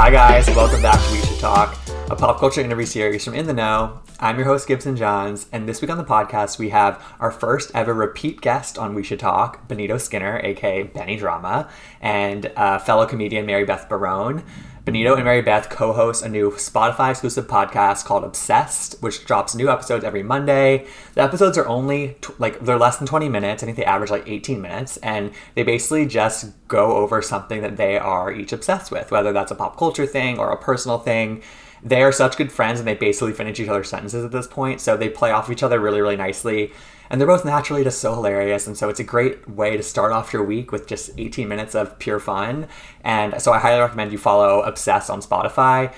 Hi guys, welcome back to We Should Talk, a pop culture interview series from In the Know. I'm your host, Gibson Johns, and this week on the podcast we have our first ever repeat guest on We Should Talk, Benito Skinner, aka Benny Drama, and fellow comedian Mary Beth Barone. Benito and Mary Beth co-host a new Spotify exclusive podcast called Obsessed, which drops new episodes every Monday. The episodes are only, they're less than 20 minutes. I think they average 18 minutes. And they basically just go over something that they are each obsessed with, whether that's a pop culture thing or a personal thing. They are such good friends and they basically finish each other's sentences at this point. So they play off each other really, really nicely. And they're both naturally just so hilarious. And so it's a great way to start off your week with just 18 minutes of pure fun. And so I highly recommend you follow Obsessed on Spotify.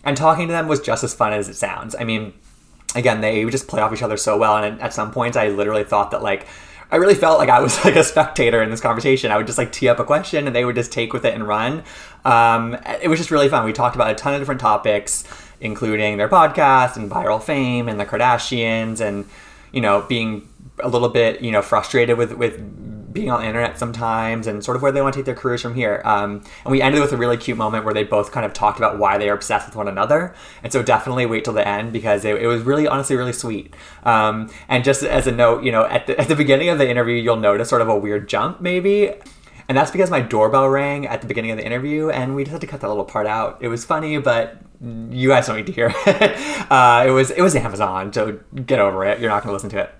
And talking to them was just as fun as it sounds. I mean, again, they would just play off each other so well. And at some points, I literally thought that I really felt like I was like a spectator in this conversation. I would just tee up a question and they would just take with it and run. It was just really fun. We talked about a ton of different topics, including their podcast and viral fame and the Kardashians and, being a little bit, frustrated with being on the internet sometimes and sort of where they want to take their careers from here. And we ended with a really cute moment where they both kind of talked about why they are obsessed with one another. And so definitely wait till the end because it was really, honestly, really sweet. And just as a note, at the beginning of the interview, you'll notice sort of a weird jump maybe. And that's because my doorbell rang at the beginning of the interview and we just had to cut that little part out. It was funny, but you guys don't need to hear it. It was Amazon, so get over it. You're not going to listen to it.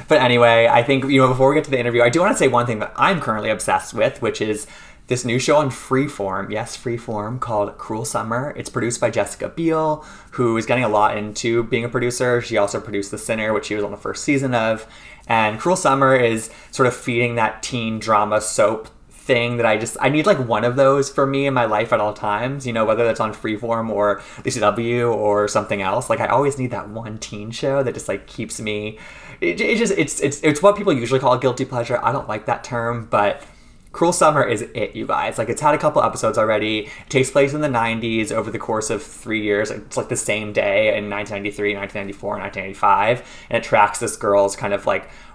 But anyway, I think, before we get to the interview, I do want to say one thing that I'm currently obsessed with, which is this new show on Freeform. Yes, Freeform, called Cruel Summer. It's produced by Jessica Biel, who is getting a lot into being a producer. She also produced The Sinner, which she was on the first season of. And Cruel Summer is sort of feeding that teen drama soap thing that I need one of those for me in my life at all times, whether that's on Freeform or the CW or something else. I always need that one teen show that just keeps me, it's what people usually call a guilty pleasure. I don't like that term, but Cruel Summer is it, you guys. It's had a couple episodes already. It takes place in the 90s over the course of 3 years. It's the same day in 1993, 1994, and 1995. And it tracks this girl's kind of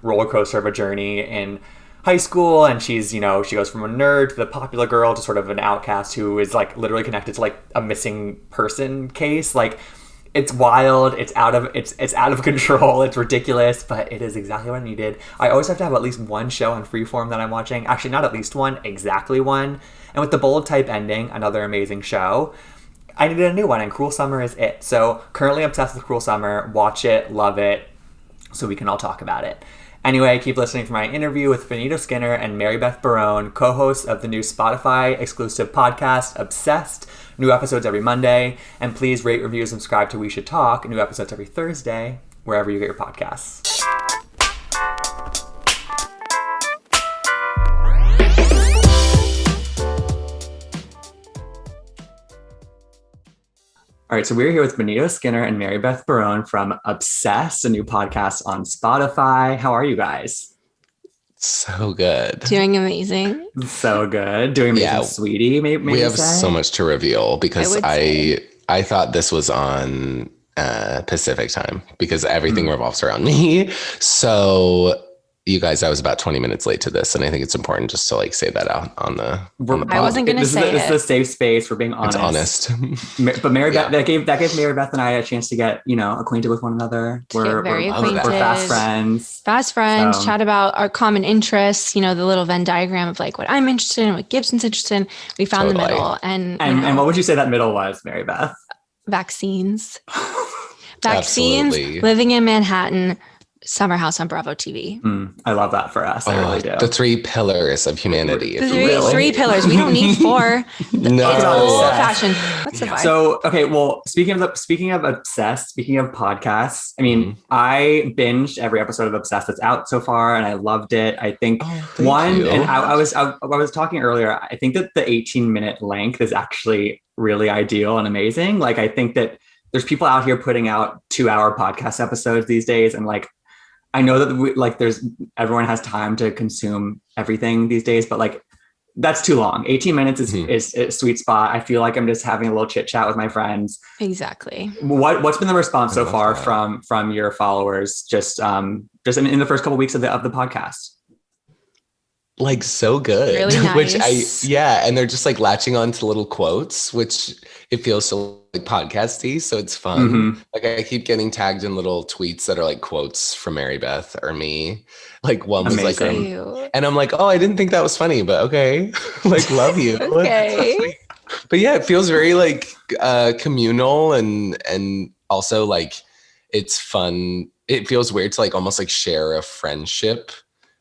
roller coaster of a journey in high school. And she's, she goes from a nerd to the popular girl to sort of an outcast who is literally connected to a missing person case. It's wild, it's out of control, it's ridiculous, but it is exactly what I needed. I always have to have at least one show on Freeform that I'm watching. Actually, not at least one, exactly one. And with the bold type ending, another amazing show, I needed a new one, and Cruel Summer is it. So currently obsessed with Cruel Summer. Watch it, love it, so we can all talk about it. Anyway, keep listening for my interview with Benito Skinner and Mary Beth Barone, co-hosts of the new Spotify exclusive podcast, Obsessed. New episodes every Monday. And please rate, review, and subscribe to We Should Talk. New episodes every Thursday, wherever you get your podcasts. All right, so we're here with Benito Skinner and Mary Beth Barone from Obsessed, a new podcast on Spotify. How are you guys? So good. Doing amazing. So good. Doing amazing, sweetie. Maybe we have so much to reveal because I thought this was on Pacific time because everything revolves around me. So you guys, I was about 20 minutes late to this, and I think it's important just to say that out on the pod. I wasn't going to say This is a safe space. We're being honest. It's honest. But Mary Beth, that gave Mary Beth and I a chance to get, acquainted with one another. We're fast friends. So. Chat about our common interests, the little Venn diagram of what I'm interested in, what Gibson's interested in. We found the middle. And what would you say that middle was, Mary Beth? Vaccines. Absolutely. Living in Manhattan. Summer House on Bravo TV. I love that for us. I really do. The three pillars of humanity. Three pillars. We don't need four. No. It's old fashioned. What's the vibe? So, okay. Well, speaking of Obsessed, speaking of podcasts, I mean, I binged every episode of Obsessed that's out so far, and I loved it. I think and I was talking earlier. I think that the 18-minute length is actually really ideal and amazing. I think that there's people out here putting out 2-hour podcast episodes these days, and I know that everyone has time to consume everything these days, but that's too long. 18 minutes is a sweet spot. I feel like I'm just having a little chit chat with my friends. Exactly. What's been the response so far from your followers just in the first couple of weeks of the podcast? like so good. Really nice. And they're just like latching on to little quotes, which it feels so like podcasty, so it's fun. Mm-hmm. Like I keep getting tagged in little tweets that are like quotes from Mary Beth or me. Like one was like, and I'm like, oh, I didn't think that was funny, but okay. Like, love you. Okay. But yeah, it feels very like communal and also like it's fun. It feels weird to like almost like share a friendship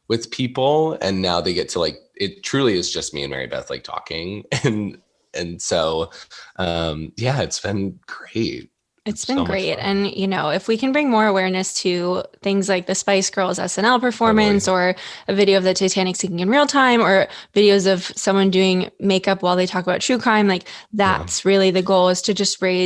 with people, and now they get to like, it truly is just me and Mary Beth like talking, and so it's been great. It's been great. And, if we can bring more awareness to things like the Spice Girls SNL performance or a video of the Titanic sinking in real time or videos of someone doing makeup while they talk about true crime, like that's really the goal, is to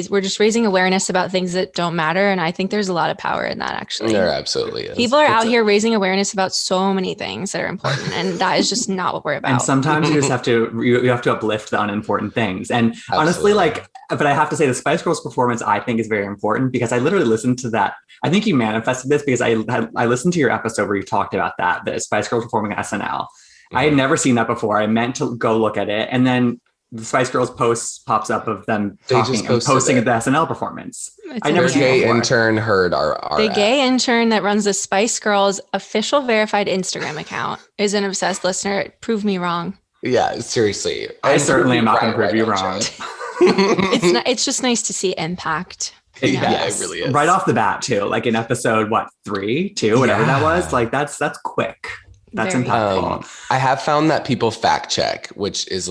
we're just raising awareness about things that don't matter. And I think there's a lot of power in that, actually. There absolutely is. People are out here raising awareness about so many things that are important. And that is just not what we're about. And sometimes you just have to, you have to uplift the unimportant things. And honestly, but I have to say the Spice Girls performance, I think, is very important because I literally listened to that. I think you manifested this because I listened to your episode where you talked about that, the Spice Girls performing at SNL. Mm-hmm. I had never seen that before. I meant to go look at it. And then the Spice Girls post pops up of them talking and posting at the SNL performance. I never seen gay intern heard our the gay intern that runs the Spice Girls official verified Instagram account is an obsessed listener. Prove me wrong. Yeah, seriously. I certainly am not going to prove you wrong. It's just nice to see impact. Yeah, it really is. Right off the bat too, like in episode 3, 2, whatever that was, like that's quick. That's very impactful. I have found that people fact check, which is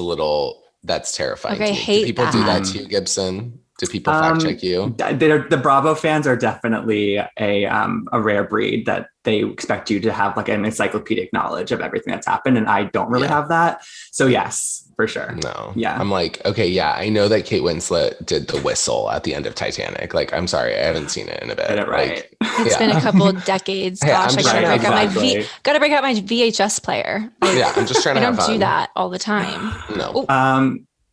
that's terrifying. Okay, to me. hate Do people that. do that to you, Gibson? Do people fact check you? The Bravo fans are definitely a rare breed that they expect you to have like an encyclopedic knowledge of everything that's happened, and I don't really have that. So yes, for sure. No. Yeah. I'm like, okay, yeah, I know that Kate Winslet did the whistle at the end of Titanic. Like, I'm sorry, I haven't seen it in a bit. Get it right. It's been a couple of decades. Gosh, I gotta break out my VHS player. Yeah, I'm just trying to have fun. I don't do that all the time. No.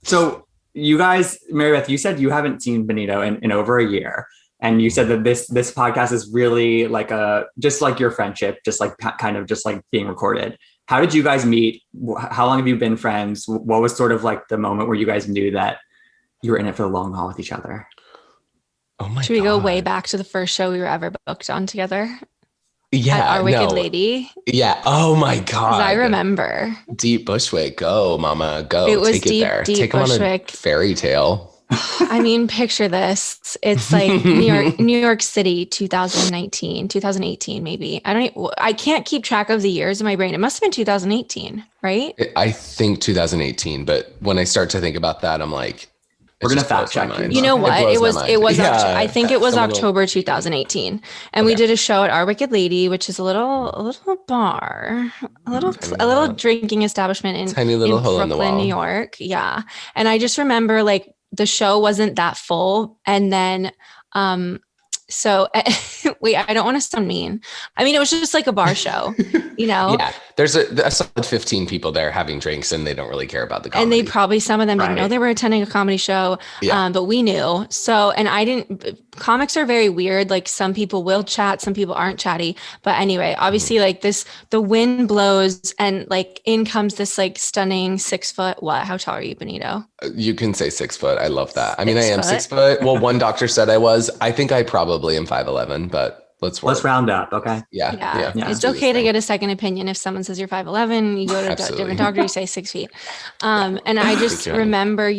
So you guys, Mary Beth, you said you haven't seen Benito in over a year. And you said that this podcast is really like just like your friendship, just like kind of just like being recorded. How did you guys meet? How long have you been friends? What was sort of like the moment where you guys knew that you were in it for the long haul with each other? Oh my God. Should we go way back to the first show we were ever booked on together? Yeah. Our Wicked Lady. Yeah. Oh my God. I remember. Deep Bushwick. Go, mama. Go. It was Take it there. Deep Bushwick. On a fairy tale. I mean, picture this. It's like New York City, 2018, maybe. I can't keep track of the years in my brain. It must have been 2018, right? I think 2018, but when I start to think about that, I'm like, we're going to fact check. You know what? It was I think it was October 2018. And we did a show at Our Wicked Lady, which is a little bar, a little drinking establishment in tiny little in hole Brooklyn, in the wall. New York. Yeah. And I just remember like the show wasn't that full. And then, so wait, I don't want to sound mean. I mean, it was just like a bar show, Yeah. There's a solid 15 people there having drinks and they don't really care about the comedy. And they probably, some of them didn't know they were attending a comedy show, but we knew. So, and comics are very weird. Like some people will chat, some people aren't chatty. But anyway, obviously like the wind blows and like in comes this like stunning 6 foot, how tall are you, Benito? You can say 6 foot. I love that. I mean, I am 6 foot. Well, one doctor said I was. I think I probably am 5'11", but let's round up. Okay. Yeah. It's okay to get a second opinion. If someone says you're 5'11", you go to a different doctor, you say 6 feet. And I just remember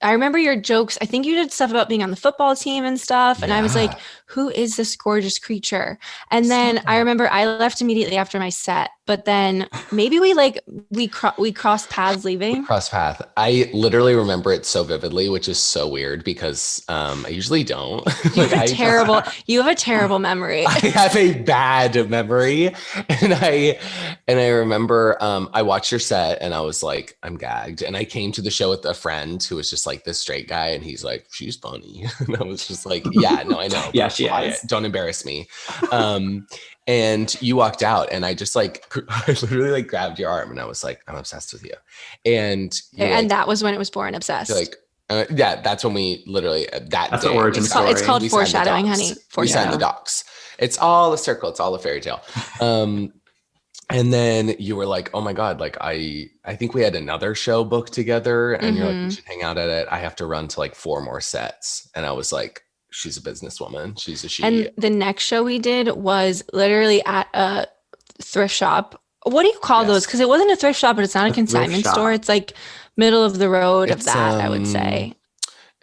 I remember your jokes. I think you did stuff about being on the football team and stuff. And I was like, who is this gorgeous creature? And then I remember I left immediately after my set, but then maybe we crossed paths leaving. Cross path. I literally remember it so vividly, which is so weird because I usually don't. You have a terrible memory. I have a bad memory. And I remember I watched your set and I was like, I'm gagged. And I came to the show with a friend who was just like this straight guy. And he's like, she's funny. And I was just like, yeah, no, I know. Yeah, she is. Don't embarrass me. And you walked out and I just like, I literally like grabbed your arm and I was like, I'm obsessed with you. And that was when it was born, obsessed. Like, that's when we literally, that's the origin story. It's called foreshadowing, honey. We signed the docs. It's all a circle. It's all a fairy tale. And then you were like, oh my God, like I think we had another show booked together and you're like, we should hang out at it. I have to run to like 4 more sets. And I was like, she's a businesswoman. She's a she. And the next show we did was literally at a thrift shop. What do you call those? Because it wasn't a thrift shop, but it's not a consignment store. It's like middle of the road of that, I would say.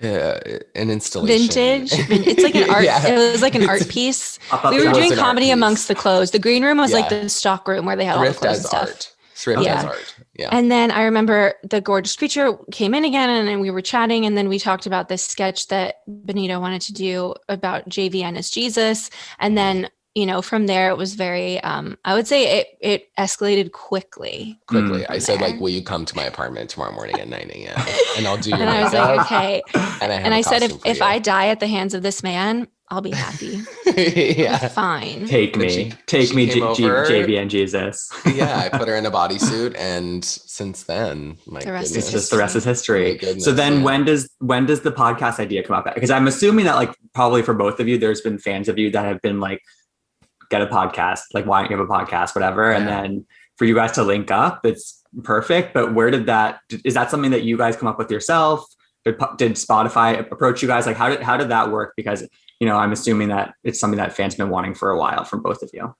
An installation. Vintage. It's like an art. It was like an art piece. We were doing comedy amongst the clothes. The green room was like the stock room where they had all the clothes and stuff. Art. Thrift as art. Yeah. And then I remember the gorgeous creature came in again and then we were chatting and then we talked about this sketch that Benito wanted to do about JVN as Jesus. And then, you know, from there it was very, I would say it escalated quickly. I said like, will you come to my apartment tomorrow morning at 9 a.m. and I'll do your And I was like, okay. And I said, if I die at the hands of this man, I'll be happy. Fine. Take me, JVN Jesus. I put her in a bodysuit, and since then, it's just the rest is history. So then, when does the podcast idea come up? Because I'm assuming that like probably for both of you, there's been fans of you that have been like, get a podcast, like why don't you have a podcast, whatever, and then for you guys to link up, it's perfect. But is that something that you guys come up with yourself? Did Spotify approach you guys? Like how did that work? Because you know, I'm assuming that it's something that fans have been wanting for a while from both of you.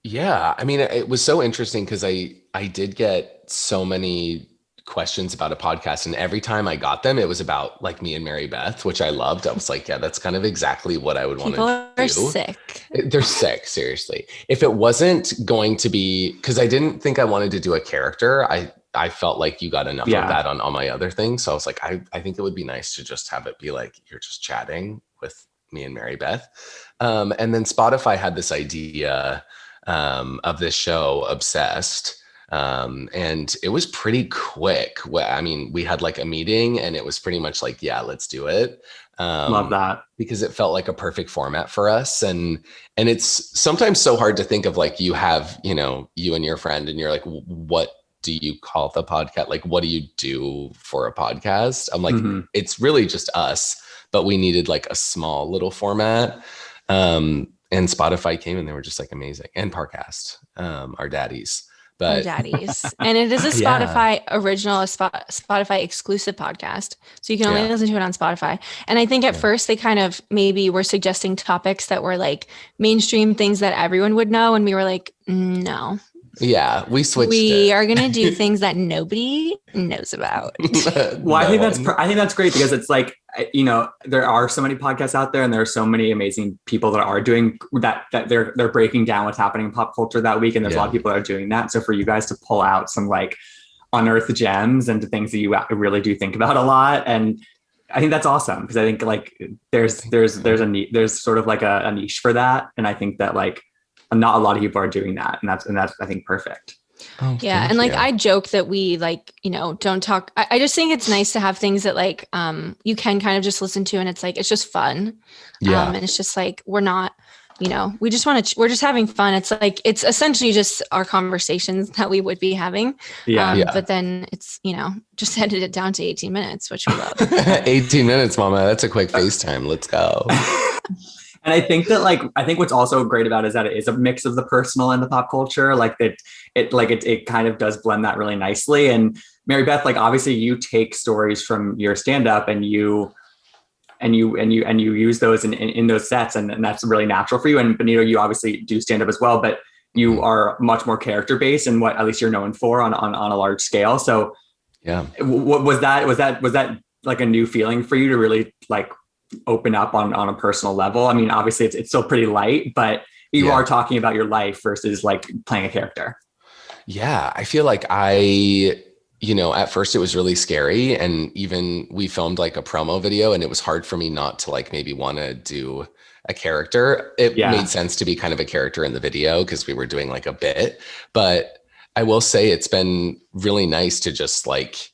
Yeah. I mean, it was so interesting because I did get so many questions about a podcast. And every time I got them, it was about like me and Mary Beth, which I loved. I was like, yeah, that's kind of exactly what I would want to do. People are sick. They're sick, seriously. If it wasn't going to be, because I didn't think I wanted to do a character, I felt like you got enough of that on all my other things. So I was like, I think it would be nice to just have it be like, you're just chatting with me and Mary Beth. And then Spotify had this idea of this show, Obsessed. And it was pretty quick. I mean, we had like a meeting and it was pretty much like, yeah, let's do it. Love that. Because it felt like a perfect format for us. And it's sometimes so hard to think of like, you have, you know, you and your friend and you're like, what do you call the podcast? Like, what do you do for a podcast? I'm like, it's really just us, but we needed like a small little format. And Spotify came and they were just like amazing. And Parcast, our daddies. But daddies. And it is a Spotify original, a Spotify exclusive podcast. So you can only listen to it on Spotify. And I think at first they kind of maybe were suggesting topics that were like mainstream things that everyone would know. And we were like, no. Yeah, we switched. We are going to do things that nobody knows about. Well, I think that's great because it's like, you know, there are so many podcasts out there and there are so many amazing people that are doing that they're breaking down what's happening in pop culture that week. And there's a lot of people that are doing that. So for you guys to pull out some like unearthed gems and things that you really do think about a lot. And I think that's awesome because I think like there's sort of like a niche for that. And I think that like, not a lot of people are doing that. And that's I think perfect. Oh, yeah. And like, I joke that we like, you know, don't talk. I just think it's nice to have things that like, you can kind of just listen to and it's like, it's just fun. Yeah. And it's just like, we're not, you know, we're just having fun. It's like, it's essentially just our conversations that we would be having. But then it's, you know, just edit it down to 18 minutes, which we love. 18 minutes, mama. That's a quick FaceTime. Let's go. And I think what's also great about it is that it is a mix of the personal and the pop culture. Like it kind of does blend that really nicely. And Mary Beth, like obviously you take stories from your stand-up and you use those in those sets, and that's really natural for you. And Benito, you obviously do stand-up as well, but you are much more character based and what at least you're known for on a large scale. So yeah, was that like a new feeling for you to really like open up on a personal level? I mean, obviously it's still pretty light, but you are talking about your life versus like playing a character. Yeah. I feel like at first it was really scary. And even we filmed like a promo video and it was hard for me not to like maybe want to do a character. It made sense to be kind of a character in the video because we were doing like a bit, but I will say it's been really nice to just like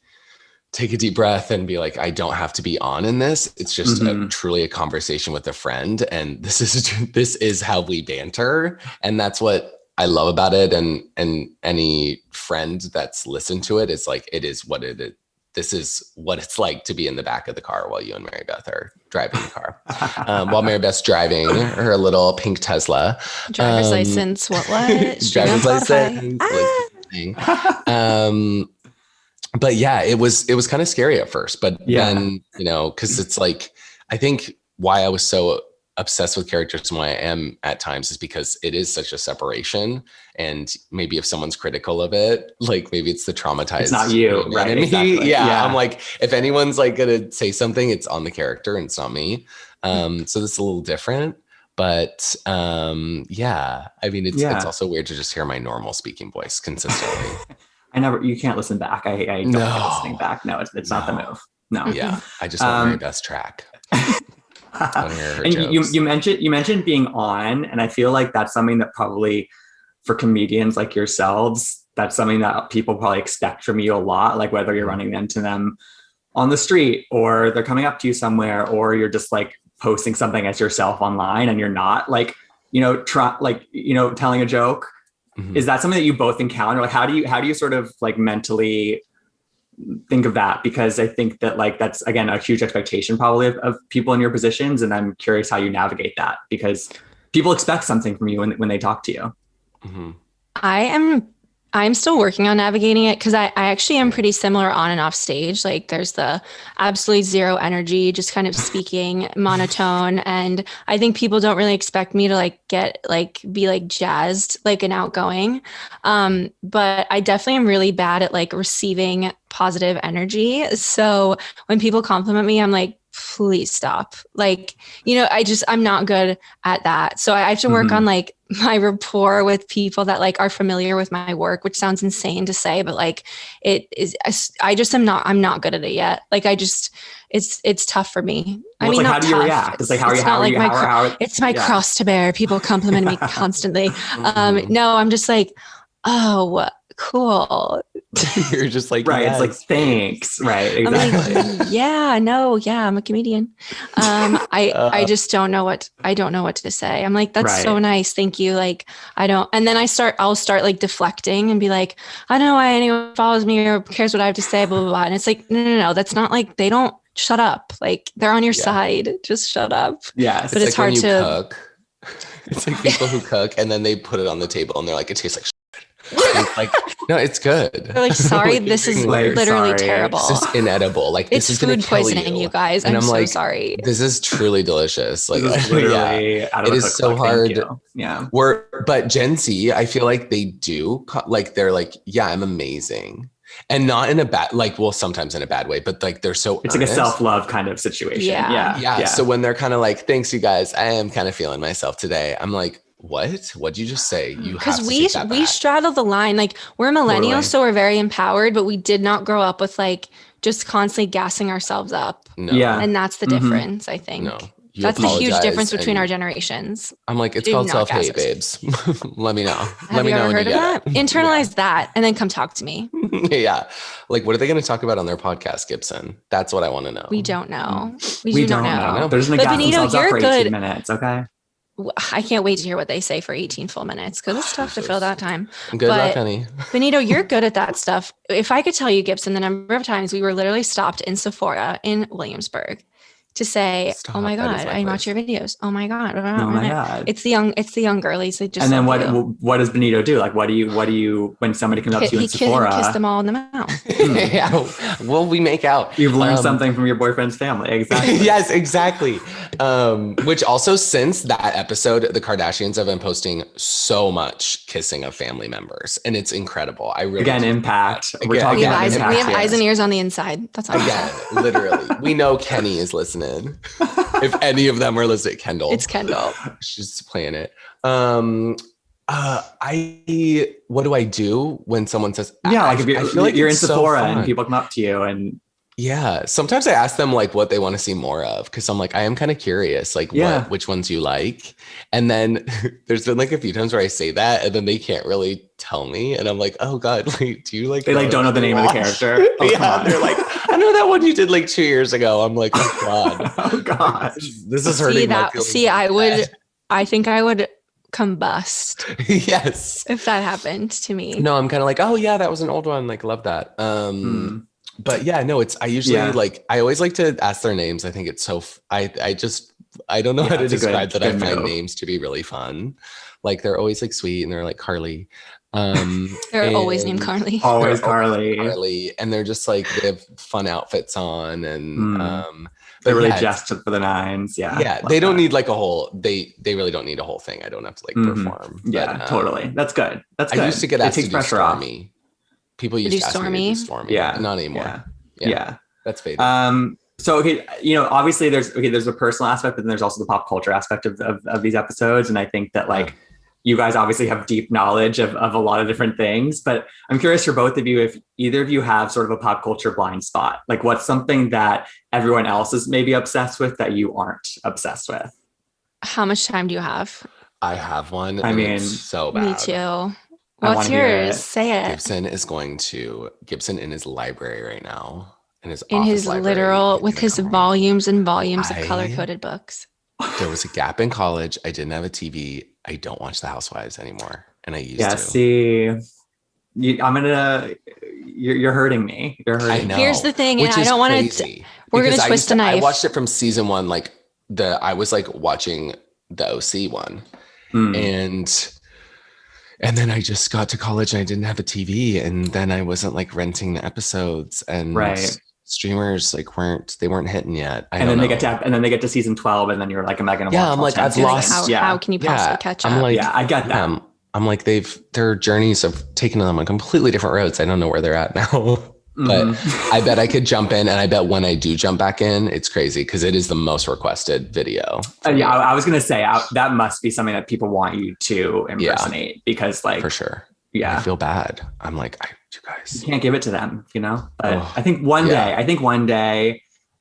take a deep breath and be like, I don't have to be on in this. It's just truly a conversation with a friend. And this is how we banter. And that's what I love about it. And any friend that's listened to it, it's like, it is what it this is what it's like to be in the back of the car while you and Mary Beth are driving the car. While Mary Beth's driving her little pink Tesla. Driver's license, what? Driver's license. But yeah, it was kind of scary at first, but then, you know, cause it's like, I think why I was so obsessed with characters and why I am at times is because it is such a separation. And maybe if someone's critical of it, like maybe it's the traumatized. It's not you, right? Exactly. Yeah. I'm like, if anyone's like going to say something, it's on the character and it's not me. So this is a little different, but yeah, I mean, it's also weird to just hear my normal speaking voice consistently. You can't listen back. I don't like listening back. No, it's not the move. No. Yeah. I just want Mary Beth's track. And you mentioned being on, and I feel like that's something that probably for comedians like yourselves, that's something that people probably expect from you a lot, like whether you're running into them on the street or they're coming up to you somewhere, or you're just like posting something as yourself online and you're not like, you know, telling a joke. Mm-hmm. Is that something that you both encounter? Like, how do you sort of like mentally think of that? Because I think that like, that's again, a huge expectation probably of people in your positions. And I'm curious how you navigate that, because people expect something from you when they talk to you. Mm-hmm. I'm still working on navigating it, because I actually am pretty similar on and off stage. Like there's the absolutely zero energy, just kind of speaking monotone. And I think people don't really expect me to be like jazzed, like an outgoing. But I definitely am really bad at like receiving positive energy. So when people compliment me, I'm like, please stop. Like, you know, I'm not good at that. So I have to work on like my rapport with people that like are familiar with my work, which sounds insane to say, but like it is, I'm not good at it yet. Like it's tough for me. Well, I mean, like, how do you react? It's like, it's my cross to bear. People compliment me constantly. No, I'm just like, oh, cool. You're just like, right. Yes. It's like, thanks. Right. Exactly. I'm like, I'm a comedian. I just don't know what to say. I'm like, that's so nice. Thank you. Like, and then I'll start like deflecting and be like, I don't know why anyone follows me or cares what I have to say, blah, blah, blah. And it's like, no. That's not like, they don't shut up. Like they're on your side. Just shut up. Yes. But it's hard to cook. It's like people who cook and then they put it on the table and they're like, it tastes like it's like, no, it's good. They're like, sorry, this is literally terrible. This is inedible. Like, it's this is food poisoning, you guys. And I'm so like, sorry. This is truly delicious. Like, literally out of it is so hard. Yeah. But Gen Z, I feel like they do like, they're like, yeah, I'm amazing. And not in a bad, like, well, sometimes in a bad way, but like, they're so it's earnest. Like a self-love kind of situation. Yeah. So when they're kind of like, thanks, you guys, I am kind of feeling myself today. I'm like, what'd you just say? You have to take that back. We straddle the line. Like we're millennials, so we're very empowered, but we did not grow up with like just constantly gassing ourselves up. No. Yeah. And that's the difference, I think. No. That's the huge difference between our generations. I'm like, it's called self-hate, babes. Let me know. Have you ever heard of that? Internalize that and then come talk to me. Yeah. Like, what are they going to talk about on their podcast, Gibson? That's what I want to know. We don't know. We do not know. They're just going to gas themselves up for 18 minutes, okay? I can't wait to hear what they say for 18 full minutes, because it's tough to fill that time. Good luck, honey. Benito, you're good at that stuff. If I could tell you, Gibson, the number of times we were literally stopped in Sephora in Williamsburg to say, "Oh my God, I watch your videos. Oh my God, oh my God." It's the young girlies. They just and then what does Benito do? Like, what do you when somebody comes up to you in Sephora? Kiss them all in the mouth. Yeah, well, we make out. You've learned something from your boyfriend's family, exactly. Yes, exactly. Which also, since that episode, the Kardashians have been posting so much kissing of family members, and it's incredible. I really impact. We're talking about we have eyes and ears on the inside. That's all. Again, literally, we know Kenny is listening. If any of them are listening, Kendall. It's Kendall. She's just playing it. What do I do when someone says, like if you're in Sephora and people come up to you and sometimes I ask them like what they want to see more of, because I'm like, I am kind of curious, like which ones you like. And then there's been like a few times where I say that and then they can't really tell me, and I'm like, oh God, like, do you like? They like don't know the name of the character. Oh, they're like, I know that one you did like 2 years ago. I'm like, oh God, oh gosh, this is hurting my feelings. I think I would combust. Yes, if that happened to me. No, I'm kind of like, oh yeah, that was an old one. Like, love that. But yeah, no, I usually like, I always like to ask their names. I think it's so, I don't know how to describe that. I find names to be really fun. Like they're always like sweet and they're like Carly. They're always named Carly. Always Carly. And they're just like, they have fun outfits on and, they're really dressed for the nines. Yeah. Yeah. They don't need like a whole, they really don't need a whole thing. I don't have to like perform. Yeah, but, totally. That's good. That's good. I used to get asked to do Stormy. People used to ask me to do Stormy. Yeah. Not anymore. Yeah. That's faded. So, okay, obviously there's a personal aspect, but then there's also the pop culture aspect of these episodes. And I think that like, you guys obviously have deep knowledge of a lot of different things, but I'm curious for both of you, if either of you have sort of a pop culture blind spot, like what's something that everyone else is maybe obsessed with that you aren't obsessed with? How much time do you have? I have one. I mean, it's so bad. Me too. What's yours? Say it. Gibson in his library right now. In his literal, with his volumes and volumes of color-coded books. There was a gap in college. I didn't have a TV. I don't watch the Housewives anymore. And I used to. Yeah, see, you're hurting me. You're hurting me. Here's the thing, and I don't want to, we're going to twist a knife. I watched it from season 1, I was like watching the OC one. And then I just got to college and I didn't have a TV. And then I wasn't like renting the episodes and streamers weren't hitting yet. And then they get to season 12 and then you're like, am I going to watch? I'm like, I've lost. How can you possibly catch up? I'm like, I get that. I'm like, their journeys have taken them on completely different roads. I don't know where they're at now, but I bet I could jump in. And I bet when I do jump back in, it's crazy because it is the most requested video. I was going to say that must be something that people want you to impersonate because like, for sure. Yeah. I feel bad. I'm like, you guys. You can't give it to them, but I think one day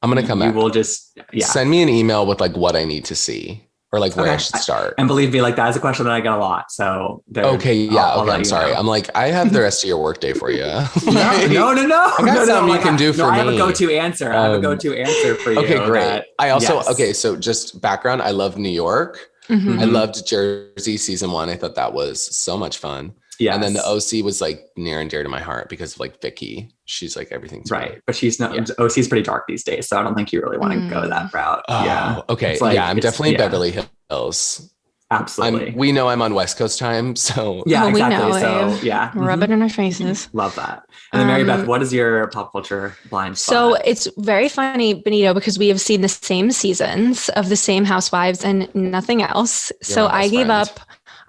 I'm going to come back. You will just send me an email with like what I need to see or like where I should start. And believe me, like that is a question that I get a lot. So I'm sorry. I'm like, I have the rest of your workday for you. No. I got something you can do for me. I have a go-to answer. For you. Okay, great. I also, so just background, I love New York. I loved Jersey season 1. I thought that was so much fun. Yeah. And then the OC was like near and dear to my heart because of like Vicky. She's like everything to me. But she's not, OC's pretty dark these days. So I don't think you really want to go that route. Okay. I'm definitely Beverly Hills. Absolutely. We know I'm on West Coast time. So exactly. We know, so rub it in our faces. Love that. And then Mary Beth, what is your pop culture blind spot? So it's very funny, Benito, because we have seen the same seasons of the same Housewives and nothing else. So I gave up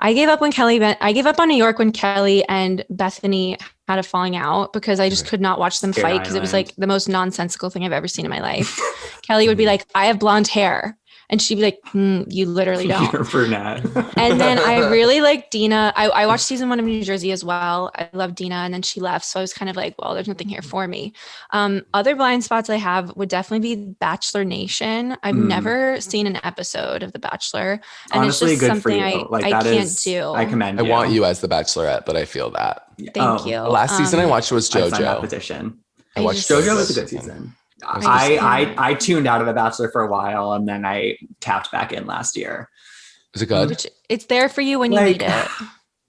on New York when Kelly and Bethany had a falling out because I just could not watch them fight because it was like the most nonsensical thing I've ever seen in my life. Kelly would be like, I have blonde hair. And she'd be like, you literally don't. You're brunette. And then I really like Dina. I watched season 1 of New Jersey as well. I love Dina. And then she left. So I was kind of like, well, there's nothing here for me. Other blind spots I have would definitely be Bachelor Nation. I've never seen an episode of The Bachelor. And honestly, it's just something I can't do. I commend you. I want you as the Bachelorette, but I feel that. Thank you. The last season I watched was JoJo. I watched JoJo was a good season. I tuned out of The Bachelor for a while and then I tapped back in last year. Is it good? It's there for you when you need it.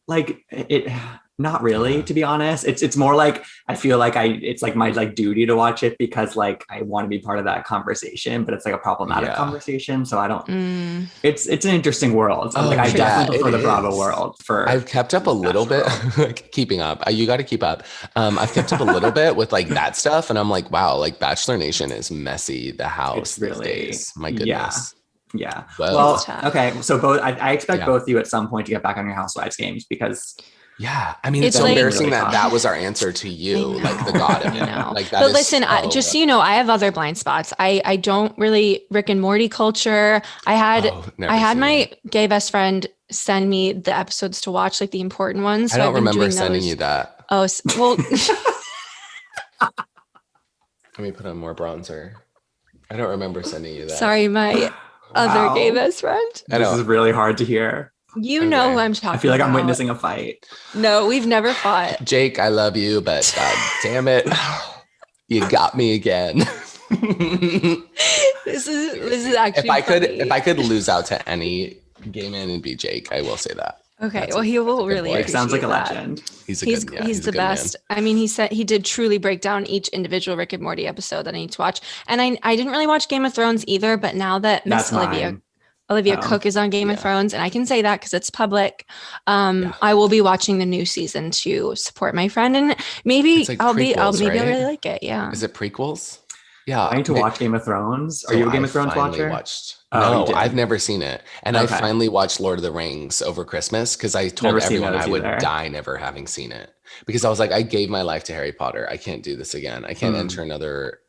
Like it, not really, to be honest. It's more like I feel like it's like my like duty to watch it because like I want to be part of that conversation, but it's like a problematic conversation. So I don't. It's an interesting world. So I definitely prefer the Bravo world. I've kept up a little bit, like keeping up. You got to keep up. I've kept up a little bit with like that stuff, and I'm like, wow, like Bachelor Nation is messy. The house, it's really, these days. My goodness. Yeah. Well, okay. So I expect both of you at some point to get back on your Housewives games because. Yeah, I mean, it's so embarrassing that was our answer to you, like the god of it. Like that. But listen, just so you know, I have other blind spots. I don't really Rick and Morty culture. I had my gay best friend send me the episodes to watch, like the important ones. So I don't remember sending you that. Oh, well. Let me put on more bronzer. I don't remember sending you that. Sorry, my other gay best friend. This is really hard to hear. You know who I'm talking about. I feel like I'm witnessing a fight. No, we've never fought. Jake, I love you, but god damn it. You got me again. This is actually if I could lose out to any gay man, it'd be Jake. I will say that. Okay, well, he will really. Like, sounds like a that. legend. He's the best. Man. I mean, he said he did truly break down each individual Rick and Morty episode that I need to watch. And I didn't really watch Game of Thrones either, but now that Miss Olivia Cook is on Game of Thrones, and I can say that because it's public. I will be watching the new season to support my friend, and maybe like I'll really like it. Yeah. Is it prequels? Yeah, I need to watch Game of Thrones. Are you a Game of Thrones watcher? No, I've never seen it. And I finally watched Lord of the Rings over Christmas because I told everyone I would die never having seen it. Because I was like, I gave my life to Harry Potter. I can't do this again. I can't enter another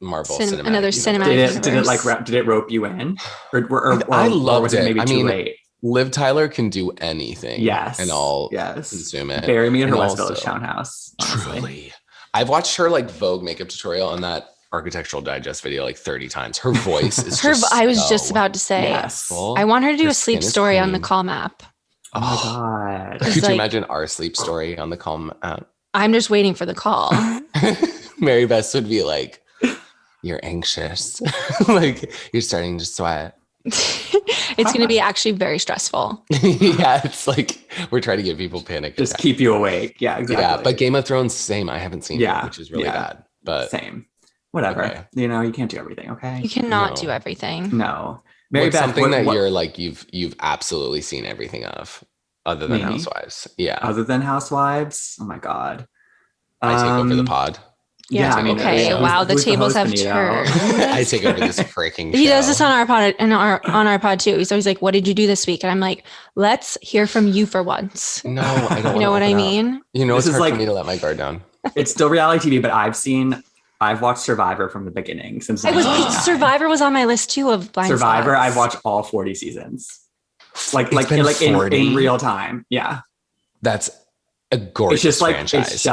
Marvel cinematic. Did it rope you in? Or I loved was it. Maybe too late? Liv Tyler can do anything. Yes. And I'll consume it. Bury me in her West Village townhouse. Honestly. Truly. I've watched her like Vogue makeup tutorial on that Architectural Digest video like 30 times. Her voice is I was just about to say, I want her to do a sleep story on the Calm app. Oh my God. Could you imagine our sleep story on the Calm app? I'm just waiting for the call. Mary Beth would be like, you're anxious. Like you're starting to sweat. It's going to be actually very stressful. Yeah, it's like we're trying to give people panic. Just keep you awake. Yeah, exactly. Yeah, but Game of Thrones, same. I haven't seen it, which is really bad. But same. Whatever. Okay. You can't do everything, okay? You cannot do everything. No. Mary Beth, something that you're like you've absolutely seen everything of, other than Housewives. Yeah. Other than Housewives? Oh my God. I take over the pod. Yeah. Okay. Wow. The tables have turned. I take over this freaking show. He does this on our pod and on our pod too. He's always like, "What did you do this week?" And I'm like, "Let's hear from you for once." No, I don't. You know what I mean? It's hard for me to let my guard down. It's still reality TV, but I've watched Survivor from the beginning since. Survivor was on my list too of blind Survivor. spots. I've watched all 40 seasons, in real time. Yeah, that's a gorgeous franchise.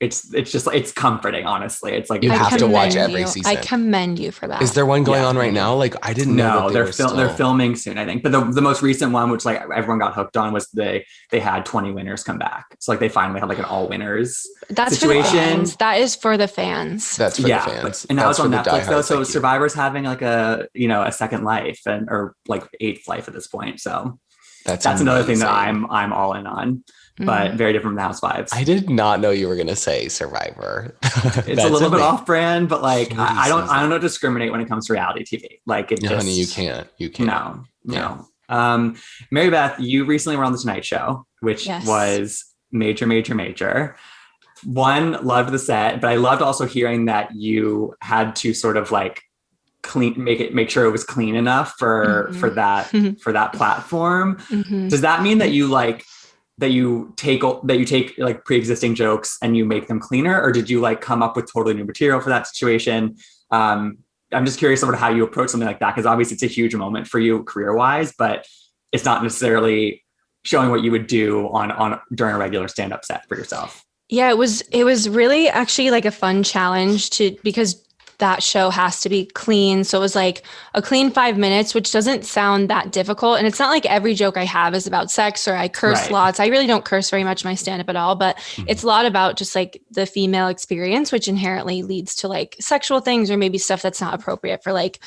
It's comforting, honestly. It's like you have to watch every season. I commend you for that. Is there one going on right now? Like I didn't know. They're filming soon, I think. But the most recent one, which like everyone got hooked on, was they had 20 winners come back. So like they finally had like an all winners situation. For the fans. That is for the fans. That's for the fans. And now it's on Netflix though. So Survivor's having like a second life or like eighth life at this point. So that's another thing that I'm all in on. But very different from the Housewives. I did not know you were going to say Survivor. It's a little bit off brand, but like I don't discriminate when it comes to reality TV. Like honey, you can't. No. Mary Beth, you recently were on the Tonight Show, which was major. One, loved the set, but I loved also hearing that you had to sort of like make sure it was clean enough for that platform. Does that mean that you take like pre-existing jokes and you make them cleaner, or did you like come up with totally new material for that situation? I'm just curious about how you approach something like that, because obviously it's a huge moment for you career-wise, but it's not necessarily showing what you would do on during a regular stand-up set for yourself. Yeah, it was really actually like a fun challenge because that show has to be clean. So it was like a clean 5 minutes, which doesn't sound that difficult. And it's not like every joke I have is about sex or I curse lots. I really don't curse very much in my stand-up at all, but it's a lot about just like the female experience, which inherently leads to like sexual things or maybe stuff that's not appropriate for like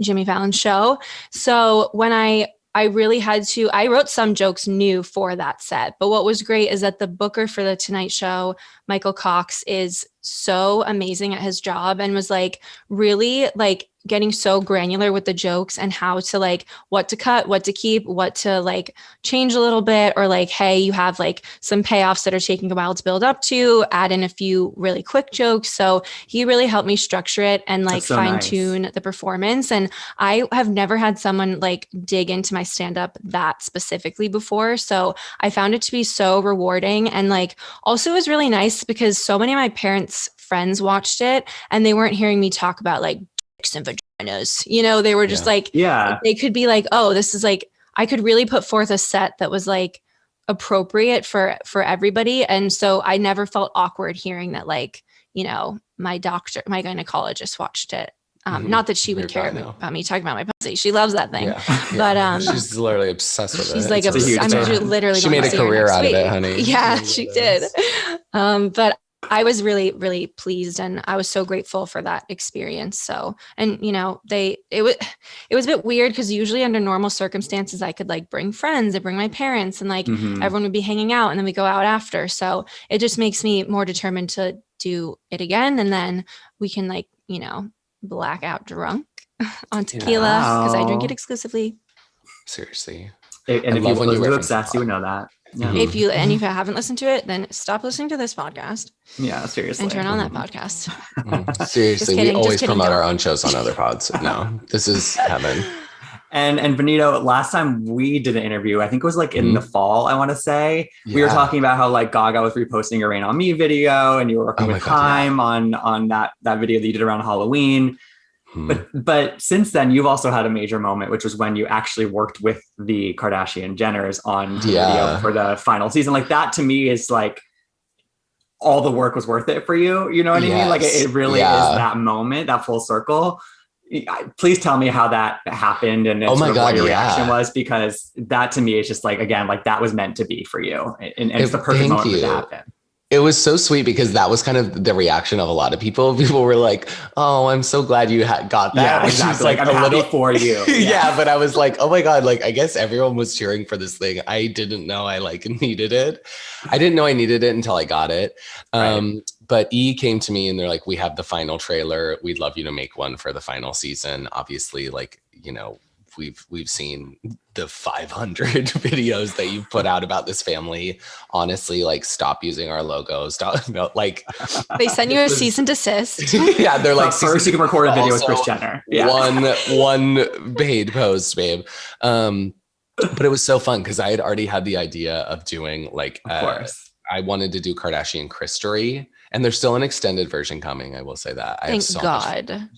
Jimmy Fallon's show. So when I really had to, I wrote some jokes new for that set. But what was great is that the booker for the Tonight Show, Michael Cox, is so amazing at his job and was like really like getting so granular with the jokes and how to like what to cut, what to keep, what to like change a little bit, or like, hey, you have like some payoffs that are taking a while to build up to, add in a few really quick jokes. So he really helped me structure it and like fine tune the performance. And I have never had someone like dig into my stand-up that specifically before. So I found it to be so rewarding. And like also it was really nice because so many of my parents' friends watched it and they weren't hearing me talk about like dicks and vaginas, they were just like, they could be like, oh, this is like, I could really put forth a set that was like appropriate for everybody. And so I never felt awkward hearing that like, my gynecologist watched it. Not that she would care about me talking about my pussy. She loves that thing. But she's literally obsessed with it. She's like, literally. She made a career out of it, honey. Yeah, she did. But I was really, really pleased, and I was so grateful for that experience. So, and it was a bit weird because usually under normal circumstances, I could like bring friends, I bring my parents, and like everyone would be hanging out, and then we go out after. So it just makes me more determined to do it again, and then we can like black out drunk on tequila because I drink it exclusively. Seriously. And if you listen to Obsess, you would know that. Yeah. If you haven't listened to it, then stop listening to this podcast. Yeah, seriously. And turn on that podcast. Seriously, we always promote our own shows on other pods. No, this is heaven. And Benito, last time we did an interview, I think it was like in the fall, I want to say. We were talking about how like Gaga was reposting your Rain on Me video, and you were working with Time on that video that you did around Halloween. But since then, you've also had a major moment, which was when you actually worked with the Kardashian Jenners on video for the final season. Like that to me is like all the work was worth it for you. You know what I mean? Like it really is that moment, that full circle. Please tell me how that happened and what your reaction was, because that to me is just like, again, like that was meant to be for you. And it's the perfect moment to happen. It was so sweet because that was kind of the reaction of a lot of people. People were like, "Oh, I'm so glad you got that." Yeah, exactly. Like I'm happy for you. Yeah, but I was like, "Oh my God!" Like I guess everyone was cheering for this thing. I didn't know I like needed it. I didn't know I needed it until I got it. But E came to me and they're like, "We have the final trailer. We'd love you to make one for the final season." Obviously, like we've seen the 500 videos that you've put out about this family. Honestly, like stop using our logos. Like they send you a cease and desist. Yeah, they're like, first you can record a video with Kris Jenner. Yeah. One paid post, babe. But it was so fun because I had already had the idea of doing like, of course, I wanted to do Kardashian Christory, and there's still an extended version coming. I will say that. Thank God.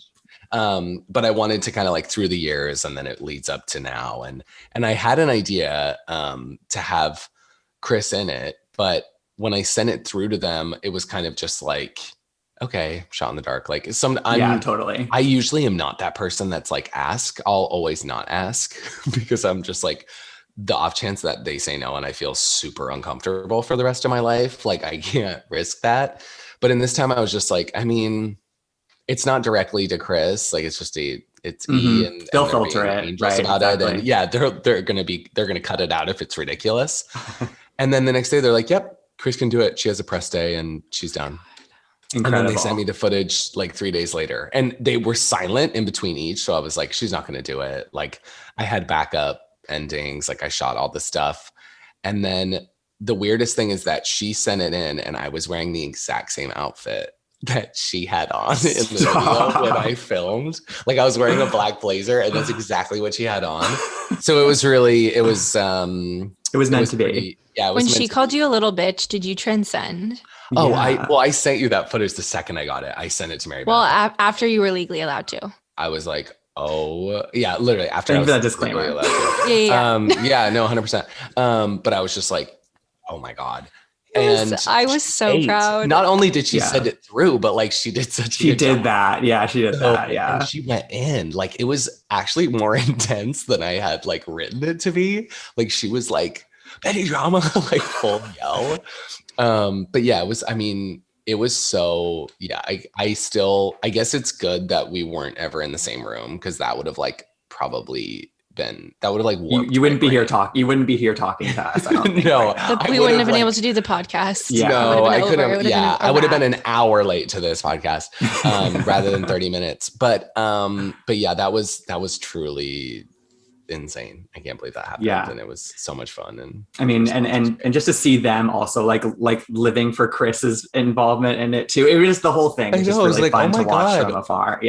But I wanted to kind of like through the years, and then it leads up to now. And I had an idea to have Kris in it, but when I sent it through to them, it was kind of just like, okay, shot in the dark. Like totally. I usually am not that person that's like ask. I'll always not ask because I'm just like the off chance that they say no and I feel super uncomfortable for the rest of my life. Like I can't risk that. But in this time I was just like, I mean, it's not directly to Kris. Like it's just it's E and they'll filter it right about it. And yeah, they're gonna cut it out if it's ridiculous. And then the next day they're like, yep, Kris can do it. She has a press day and she's down. Incredible. And then they sent me the footage like 3 days later, and they were silent in between each. So I was like, she's not gonna do it. Like I had backup endings, like I shot all the stuff. And then the weirdest thing is that she sent it in and I was wearing the exact same outfit that she had on in the video when I filmed. Like I was wearing a black blazer and that's exactly what she had on. So it was meant to be. Yeah. When she called you a little bitch, did you transcend? Oh, yeah. I sent you that footage the second I got it. I sent it to Mary Beth. Well, after you were legally allowed to. I was like, oh yeah, literally after. Thank you for that disclaimer. Yeah, no, 100%. But I was just like, oh my God. And I was so proud. Not only did she send it through, but like she did such. She did that. Yeah, she did that. Yeah, and she went in. Like it was actually more intense than I had like written it to be. Like she was like Betty drama, like full yell. But yeah, it was. I mean, it was so. Yeah, I guess it's good that we weren't ever in the same room because that would have like probably. That would have like you wouldn't be here talking. You wouldn't be here talking to us. I don't think, no, right we wouldn't have been able to do the podcast. Yeah, no, I could have. Yeah, I would have been an hour late to this podcast rather than 30 minutes. But yeah, that was truly insane. I can't believe that happened. Yeah, and it was so much fun. And I mean, and just to see them also like living for Kris's involvement in it too. It was just the whole thing. It's just really like, fun to watch from afar.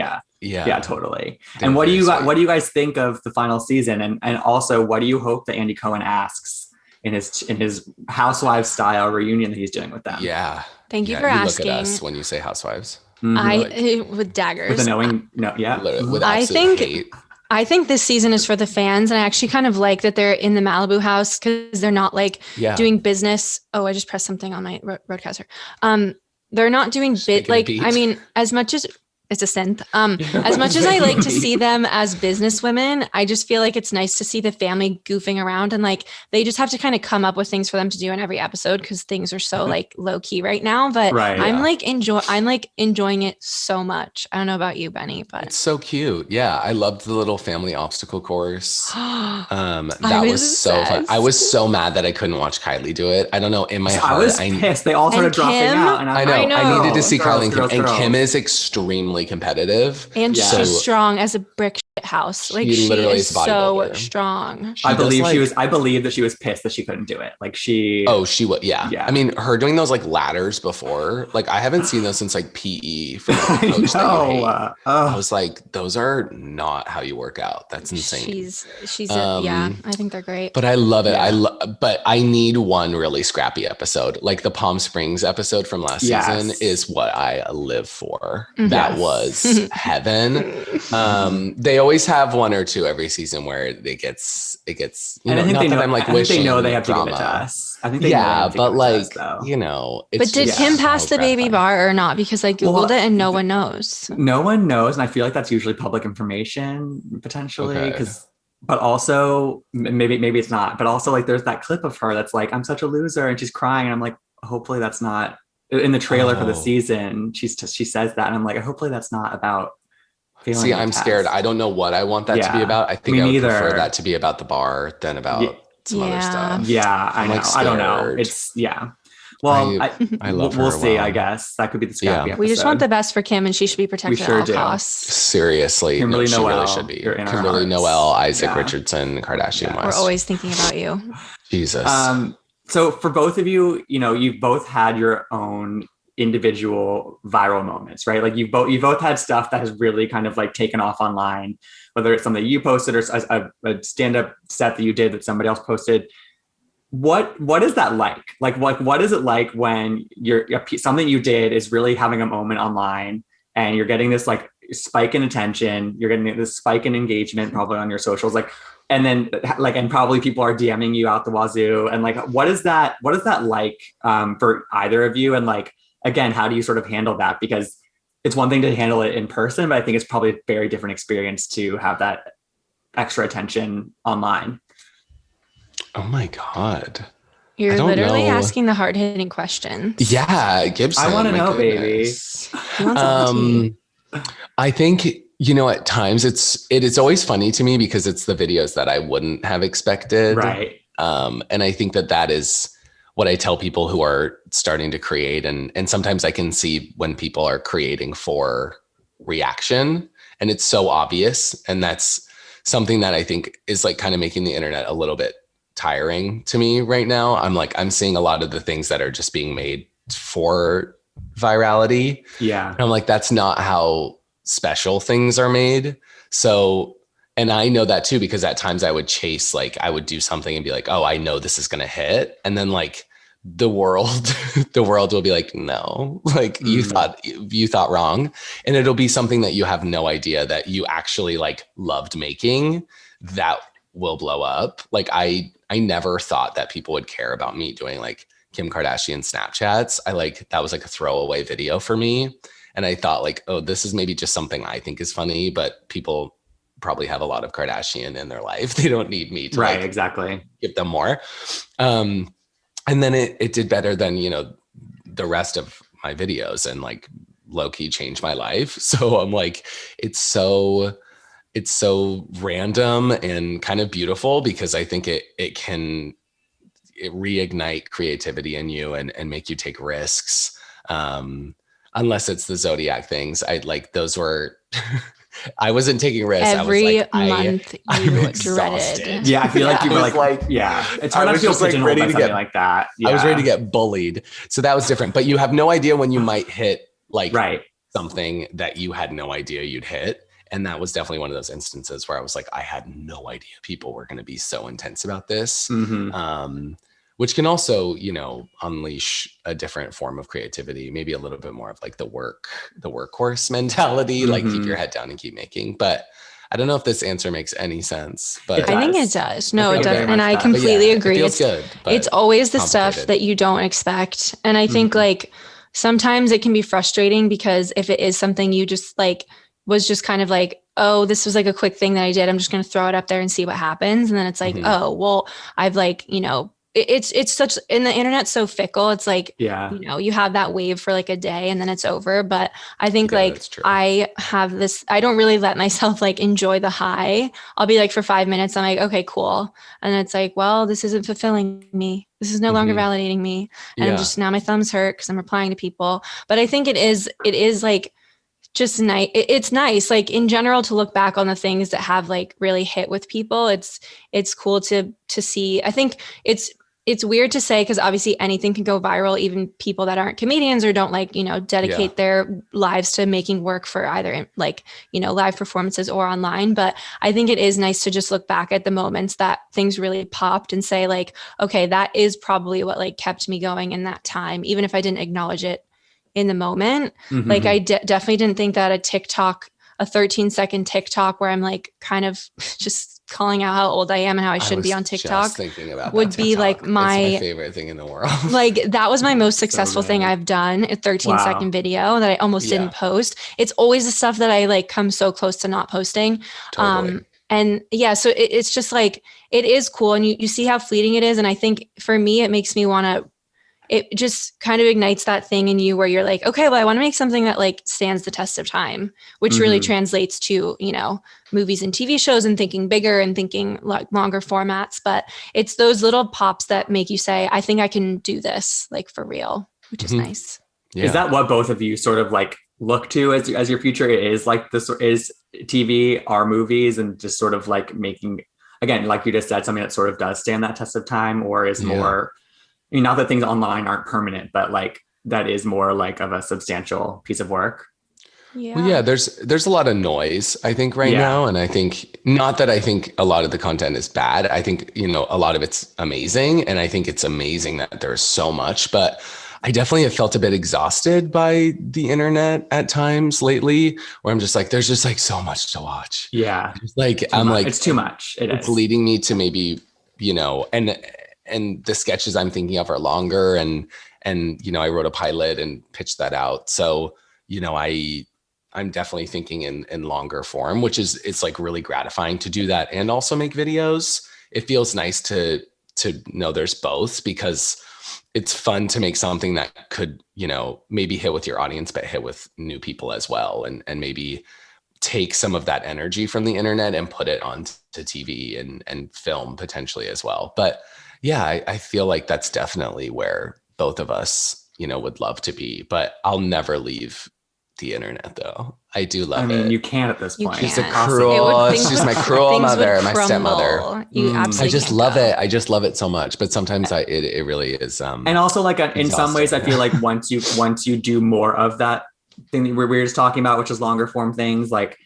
Yeah, totally. And what do you guys think of the final season? And also, what do you hope that Andy Cohen asks in his housewives style reunion that he's doing with them? Yeah. Thank you for asking. Look at us when you say housewives. With daggers. With a knowing, no, yeah. With absolute hate. I think this season is for the fans, and I actually kind of like that they're in the Malibu house because they're not like doing business. Oh, I just pressed something on my roadcaster. They're not doing I mean, as much as It's a synth. As much as I like to see them as businesswomen, I just feel like it's nice to see the family goofing around, and like they just have to kind of come up with things for them to do in every episode because things are so like low key right now. But I'm like enjoying it so much. I don't know about you, Benny, but it's so cute. Yeah, I loved the little family obstacle course. That was so fun. I was so mad that I couldn't watch Kylie do it. I don't know. In my heart, I was pissed. They all started dropping out, and I know. I needed to see Kylie and Kim. And Kim is extremely competitive, and she's strong as a brick shit house. Like she literally is so strong. I believe that she was pissed that she couldn't do it. Like she was. Yeah. I mean, her doing those like ladders before, like I haven't seen those since like PE from like, a coach that you hate. I was like, those are not how you work out. That's insane. She's I think they're great. But I love it. But I need one really scrappy episode. Like the Palm Springs episode from last season is what I live for. Mm-hmm. That was heaven. They always have one or two every season where it gets you know, I think they know they have to give it to us. I think they know but like you know, but did Kim pass the baby bar or not? Because I googled it and no one knows. No one knows, and I feel like that's usually public information potentially because. But also maybe it's not. But also like there's that clip of her that's like I'm such a loser and she's crying and I'm like hopefully that's not in the trailer for the season. She says that and I'm like hopefully that's not about. See, I'm scared. I don't know what I want that to be about. I think I would prefer that to be about the bar than about some other stuff. Yeah, I know. Like I don't know. It's Well, I love her. We'll see. I guess that could be the scrappy episode. We just want the best for Kim, and she should be protected at all costs. Seriously, Kimberly she Noel, really should be. Kimberly Noel, Isaac Richardson, Kardashian West. We're always thinking about you. Jesus. So for both of you, you know, you've both had your own individual viral moments, right? Like you both had stuff that has really kind of like taken off online, whether it's something you posted or a stand-up set that you did that somebody else posted. What is that like? Like what is it like when something you did is really having a moment online and you're getting this like spike in attention, you're getting this spike in engagement probably on your socials, like, and then like, and probably people are DMing you out the wazoo, and like, what is that like for either of you? And like, again, how do you sort of handle that? Because it's one thing to handle it in person, but I think it's probably a very different experience to have that extra attention online. Oh my God. You're literally asking the hard-hitting questions. Yeah, Gibson. I want to know, baby. I think, you know, at times it's always funny to me because it's the videos that I wouldn't have expected. Right. And I think that is what I tell people who are starting to create. And sometimes I can see when people are creating for reaction and it's so obvious. And that's something that I think is like kind of making the internet a little bit tiring to me right now. I'm seeing a lot of the things that are just being made for virality. Yeah. And I'm like, that's not how special things are made. So, and I know that too, because at times I would chase, like I would do something and be like, oh, I know this is going to hit. And then like the world will be like, no, like you thought wrong. And it'll be something that you have no idea that you actually like loved making that will blow up. Like I never thought that people would care about me doing like Kim Kardashian Snapchats. That was like a throwaway video for me. And I thought like, oh, this is maybe just something I think is funny, but people probably have a lot of Kardashian in their life. They don't need me to exactly give them more. And then it did better than, you know, the rest of my videos and like low key changed my life. So I'm like, it's so random and kind of beautiful because I think it can reignite creativity in you and make you take risks. Unless it's the Zodiac things. Those were, I wasn't taking risks. Every month you dreaded. Yeah, I feel like you were like, yeah. It's hard to feel ready to get like that. Yeah. I was ready to get bullied. So that was different. But you have no idea when you might hit like something that you had no idea you'd hit. And that was definitely one of those instances where I was like, I had no idea people were going to be so intense about this, which can also, you know, unleash a different form of creativity, maybe a little bit more of like the workhorse mentality, like keep your head down and keep making. But I don't know if this answer makes any sense, but I think it does. No, it does. And I completely agree. It feels good. It's always the stuff that you don't expect. And I think like sometimes it can be frustrating because if it is something you just like was just kind of like, oh, this was like a quick thing that I did, I'm just going to throw it up there and see what happens. And then it's like, oh, well, I've like, you know, it's such, and the internet's so fickle. It's like, you know, you have that wave for like a day and then it's over. But I think like I have this, I don't really let myself like enjoy the high. I'll be like for 5 minutes, I'm like, okay, cool. And it's like, well, this isn't fulfilling me. This is no longer validating me. And I'm just, now my thumbs hurt because I'm replying to people. But I think it is like, just nice. It's nice, like in general, to look back on the things that have like really hit with people. It's cool to see. I think it's weird to say because obviously anything can go viral, even people that aren't comedians or don't like, you know, dedicate their lives to making work for either like, you know, live performances or online. But I think it is nice to just look back at the moments that things really popped and say like, okay, that is probably what like kept me going in that time, even if I didn't acknowledge it in the moment. Like I definitely didn't think that a 13-second TikTok where I'm like kind of just calling out how old I am and how I should be on TikTok would be like my favorite thing in the world. Like that was my most successful thing I've done, a 13-second video that I almost didn't post. It's always the stuff that I like come so close to not posting. Totally. And yeah, so it's just like, it is cool. And you see how fleeting it is. And I think for me, it makes me want to, it just kind of ignites that thing in you where you're like, okay, well, I want to make something that like stands the test of time, which really translates to, you know, movies and TV shows and thinking bigger and thinking like longer formats. But it's those little pops that make you say, I think I can do this like for real, which is nice. Yeah. Is that what both of you sort of like look to as your future? It is like this is TV, are movies, and just sort of like making, again, like you just said, something that sort of does stand that test of time or is more, I mean, not that things online aren't permanent, but like that is more like of a substantial piece of work. Yeah. Well, yeah, there's a lot of noise, I think, right now. And I think, not that I think a lot of the content is bad. I think, you know, a lot of it's amazing. And I think it's amazing that there's so much, but I definitely have felt a bit exhausted by the internet at times lately, where I'm just like, there's just like so much to watch. Yeah. Like, I'm like, it's too much. It's leading me to maybe, you know, and the sketches I'm thinking of are longer and, you know, I wrote a pilot and pitched that out. So, you know, I'm definitely thinking in longer form, which is, it's like really gratifying to do that and also make videos. It feels nice to know there's both, because it's fun to make something that could, you know, maybe hit with your audience, but hit with new people as well. And maybe take some of that energy from the internet and put it onto TV and film potentially as well. But yeah, I feel like that's definitely where both of us, you know, would love to be, but I'll never leave the internet though. I do love it. I mean, you can at this point. She's she's my cruel mother, my stepmother. You absolutely I just love it. I just love it so much. But sometimes it really is. And also like in some ways, I feel like once you do more of that thing that we were just talking about, which is longer form things, like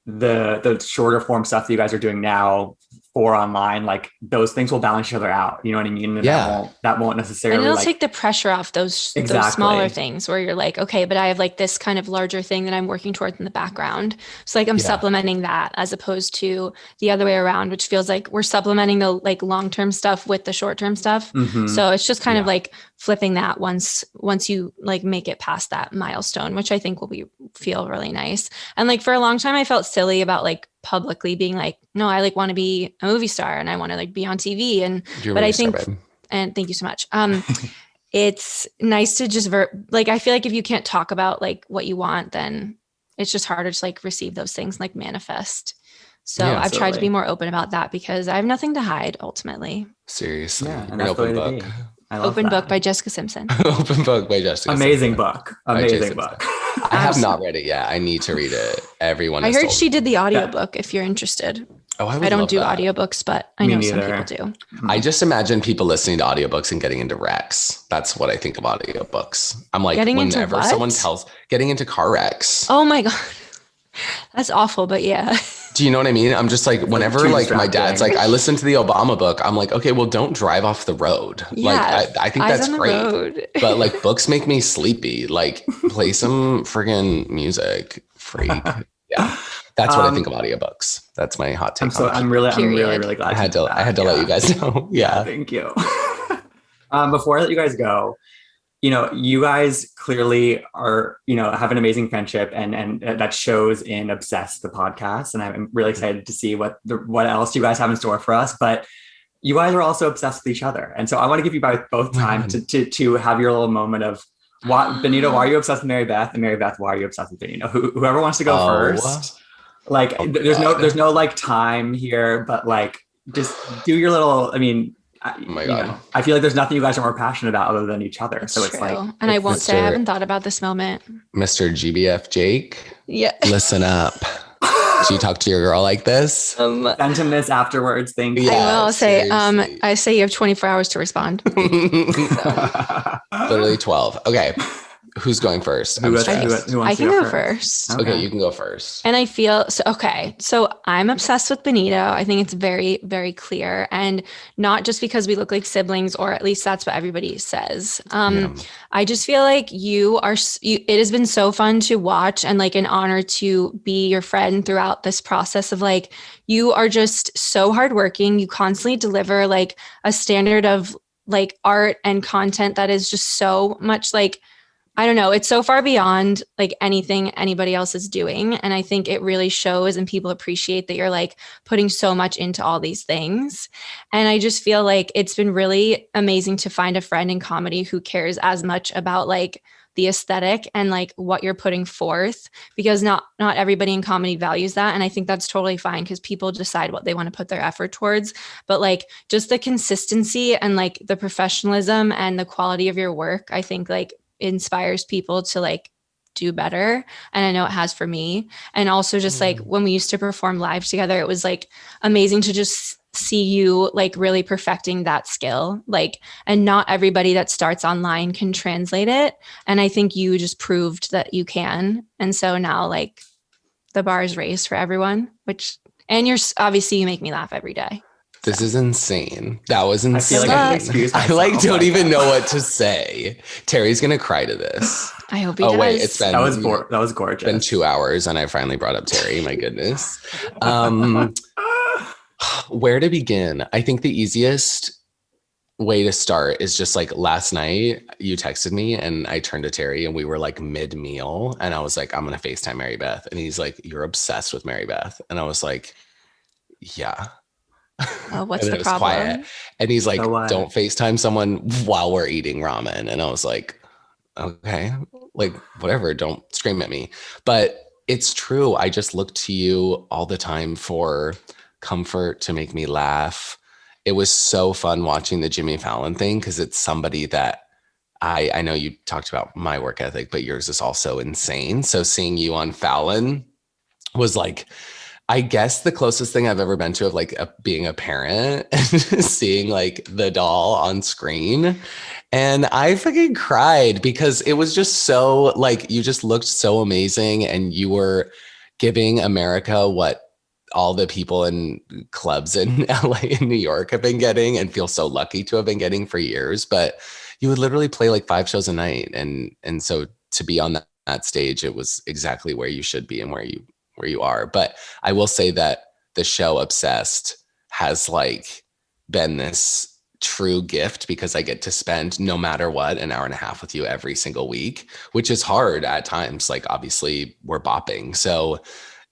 the shorter form stuff that you guys are doing now for online, like those things will balance each other out. You know what I mean? And that won't necessarily. And it'll take the pressure off those smaller things where you're like, okay, but I have like this kind of larger thing that I'm working towards in the background. So like I'm supplementing that as opposed to the other way around, which feels like we're supplementing the like long-term stuff with the short-term stuff. So it's just kind of like flipping that once you like make it past that milestone, which I think will feel really nice. And like for a long time, I felt silly about like publicly being like, no, I like want to be a movie star and I want to like be on TV. And but I think, and thank you so much. It's nice to just like, I feel like if you can't talk about like what you want, then it's just harder to like receive those things, like manifest. So I've tried to be more open about that because I have nothing to hide ultimately. Seriously. An open book. Open Book by Jessica Simpson. Open Book by Jessica Amazing Simpson. book. Amazing book. I have not read it yet. I need to read it. Everyone. I heard she did the audiobook if you're interested. Oh, I don't do audiobooks, but I know some people do. I just imagine people listening to audiobooks and getting into wrecks. That's what I think of audiobooks. I'm like, whenever someone tells, getting into car wrecks. Oh my God. That's awful, but yeah. Do you know what I mean? I'm just like, whenever like my dad's like, I listened to the Obama book. I'm like, okay, well, don't drive off the road. Yeah, like, I think that's great. But like books make me sleepy. Like play some friggin' music, freak. Yeah. That's what I think of audiobooks. That's my hot take. I'm really glad. I had to let you guys know. Yeah. Thank you. Before I let you guys go, you guys clearly are, have an amazing friendship, and that shows in Obsessed, the podcast. And I'm really excited to see what else you guys have in store for us. But you guys are also obsessed with each other. And so I want to give you both time to have your little moment of Benito, why are you obsessed with Mary Beth? And Mary Beth, why are you obsessed with Benito? Whoever wants to go first. Like, there's no like time here, but like, just do your little, oh my God. I feel like there's nothing you guys are more passionate about other than each other. So it's like, and I won't say I haven't thought about this moment. Mr. GBF Jake. Yeah. Listen up. Do you talk to your girl like this? Send him this afterwards. Thank you. I will say, I say you have 24 hours to respond. Literally 12. Okay. Who's going first? Who wants I can go first. Okay, you can go first. And I feel so I'm obsessed with Benito. I think it's very, very clear. And not just because we look like siblings, or at least that's what everybody says. I just feel like it has been so fun to watch, and like an honor to be your friend throughout this process of like, you are just so hardworking. You constantly deliver like a standard of like art and content that is just so much like, I don't know. It's so far beyond like anything anybody else is doing. And I think it really shows, and people appreciate that you're like putting so much into all these things. And I just feel like it's been really amazing to find a friend in comedy who cares as much about like the aesthetic and like what you're putting forth, because not everybody in comedy values that. And I think that's totally fine, because people decide what they want to put their effort towards. But like just the consistency and like the professionalism and the quality of your work, I think like inspires people to like do better. And I know it has for me. And also just like when we used to perform live together, it was like amazing to just see you like really perfecting that skill. Like, and not everybody that starts online can translate it. And I think you just proved that you can. And so now like the bar is raised for everyone, and obviously you make me laugh every day. This is insane. That was insane. I feel like I can excuse myself. I like don't even know what to say. Terry's gonna cry to this. I hope he does. Wait, it's been that was gorgeous. It's been 2 hours and I finally brought up Terry. My goodness. Where to begin? I think the easiest way to start is just like last night you texted me and I turned to Terry and we were like mid-meal and I was like, I'm gonna FaceTime Mary Beth. And he's like, you're obsessed with Mary Beth. And I was like, yeah. What's the problem? Quiet. And he's like, don't FaceTime someone while we're eating ramen. And I was like, okay, like whatever, don't scream at me. But it's true. I just look to you all the time for comfort, to make me laugh. It was so fun watching the Jimmy Fallon thing, because it's somebody that I know you talked about my work ethic, but yours is also insane. So seeing you on Fallon was like, I guess the closest thing I've ever been to of like being a parent and seeing like the doll on screen. And I fucking cried because it was just so like, you just looked so amazing and you were giving America what all the people in clubs in LA and New York have been getting and feel so lucky to have been getting for years. But you would literally play like 5 shows a night. And so to be on that stage, it was exactly where you should be and where you are. But I will say that the show Obsessed has like been this true gift, because I get to spend, no matter what, an hour and a half with you every single week, which is hard at times. Like obviously we're bopping. So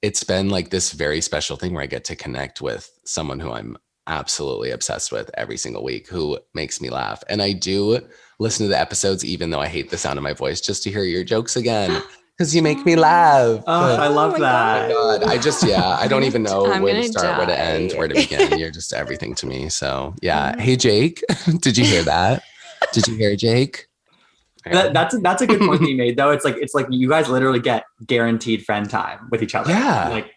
it's been like this very special thing where I get to connect with someone who I'm absolutely obsessed with every single week, who makes me laugh. And I do listen to the episodes, even though I hate the sound of my voice, just to hear your jokes again. Because you make me laugh. I love that. Oh my God. I don't even know where to start, where to end, where to begin. You're just everything to me. So yeah. Hey, Jake, did you hear that? Did you hear Jake? That's a good point that you made, though. It's like you guys literally get guaranteed friend time with each other. Yeah. Like,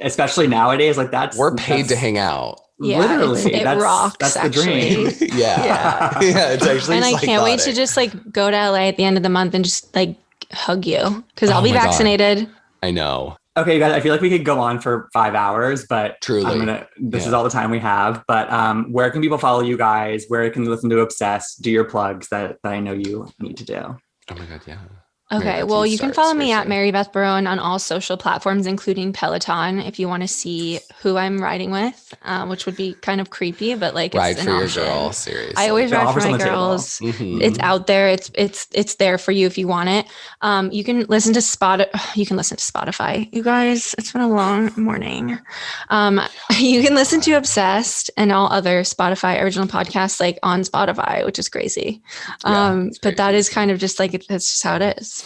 especially nowadays, like we're paid to hang out. Yeah, literally, it rocks. That's the actually. dream. Yeah. It's actually. And I can't wait to just like go to LA at the end of the month and just like hug you, because I'll be vaccinated. God. I know. Okay, you guys, I feel like we could go on for 5 hours, but truly, this is all the time we have. But where can people follow you guys? Where can they listen to Obsess? Do your plugs that I know you need to do. Oh my God, yeah. Okay, well, you can follow me at Mary Beth Barone on all social platforms, including Peloton, if you want to see who I'm riding with, which would be kind of creepy, but like ride it's for an your option. girl, seriously. I always ride for my girls. It's out there. It's there for you if you want it. You can listen to Spotify. You guys, it's been a long morning. You can listen to Obsessed and all other Spotify original podcasts like on Spotify, which is crazy. But that is kind of just like that's just how it is.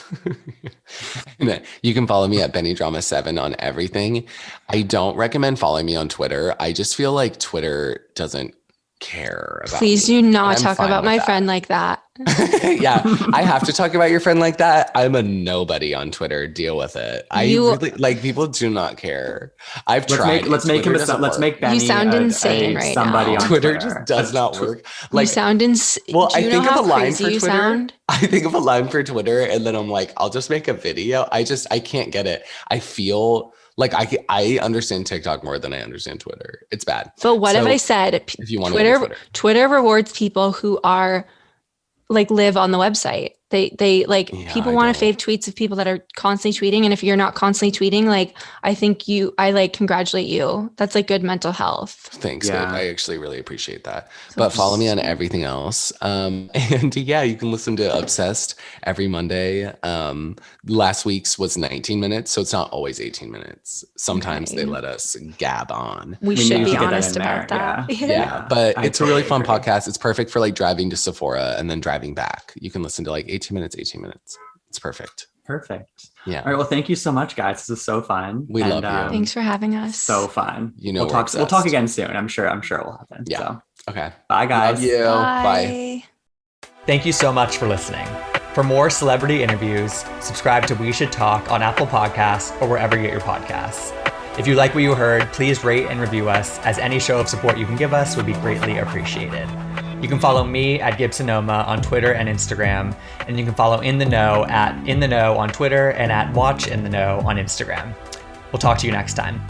You can follow me at BennyDrama7 on everything. I don't recommend following me on Twitter. I just feel like Twitter doesn't care about Please me. Do not talk about my friend like that. Yeah, I have to talk about your friend like that. I'm a nobody on Twitter. Deal with it. Really like people do not care. I've tried. Let's make Benny. You sound insane right somebody now. on Twitter just does not work. Like you sound insane. Well, I think of a line for Twitter. I think of a line for Twitter, and then I'm like, I'll just make a video. I can't get it. I feel like I understand TikTok more than I understand Twitter. It's bad. But what have I said? If you want Twitter rewards people who are like live on the website. They like people want to fave tweets of people that are constantly tweeting. And if you're not constantly tweeting, like I like congratulate you. That's like good mental health. Thanks, babe. I actually really appreciate that. But follow me on everything else. And yeah, you can listen to Obsessed every Monday. Last week's was 19 minutes, so it's not always 18 minutes. Sometimes they let us gab on. We should be honest about that. Yeah, but it's a really fun podcast. It's perfect for like driving to Sephora and then driving back. You can listen to like 18 minutes. It's perfect. Yeah. All right. Well, thank you so much, guys. This is so fun. We love you. Thanks for having us. So fun. We'll talk again soon. I'm sure it will happen. Yeah. So. Okay. Bye, guys. Love you. Bye. Thank you so much for listening. For more celebrity interviews, subscribe to We Should Talk on Apple Podcasts or wherever you get your podcasts. If you like what you heard, please rate and review us, as any show of support you can give us would be greatly appreciated. You can follow me at Gibsonoma on Twitter and Instagram, and you can follow In The Know at In The Know on Twitter and at Watch In The Know on Instagram. We'll talk to you next time.